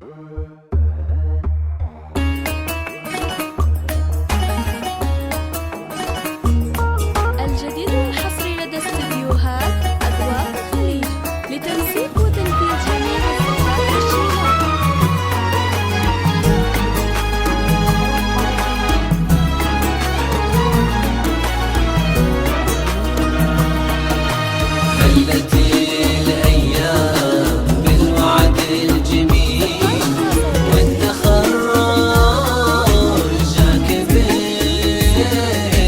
الجديد والحصري لدى استديوهات أذواق الخليج لتنسيق وتنفيذ جميع الصفات الشيقة. خلت الأيام بالوعد الجميل والتخرج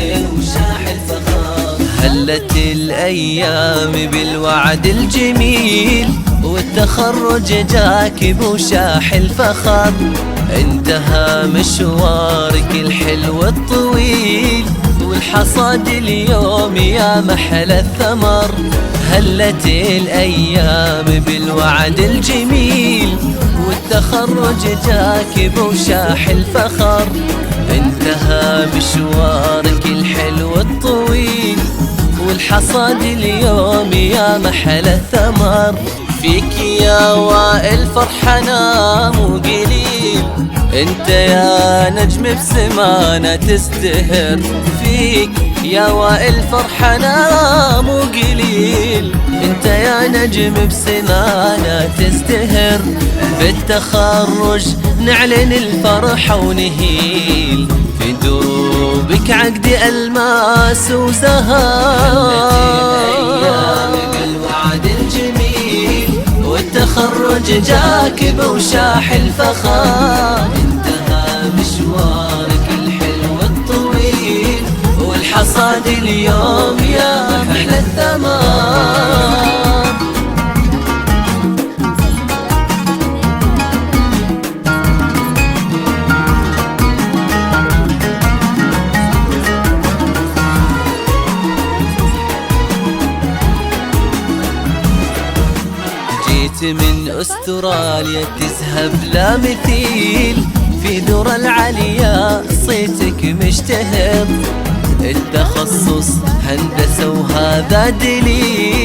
جاك وشاح الفخار. هلت الأيام بالوعد الجميل والتخرج جاك بوشاح الفخر. انتهى مشوارك الحلو الطويل والحصاد اليوم يا محل الثمر. هلت الأيام بالوعد الجميل والتخرج جاك بوشاح الفخر. انتهى مشوارك الحلو الطويل والحصاد اليوم يا محل الثمر. فيك يا وائل فرحنا مو قليل، انت يا نجم بسمانة تستهر. فيك يا وائل فرحنا مو قليل، انت يا نجم بسمانة تستهر. بالتخرج نعلن الفرحة ونهيل، في دروبك عقد ألماس وزهر. والتخرج جاك بوشاح الفخار. انتهى مشوارك الحلو الطويل والحصاد اليوم يا محلى الثمار. من أستراليا تذهب لا مثيل، في ذرى العليا صيتك مشتهر. التخصص هندسة وهذا دليل.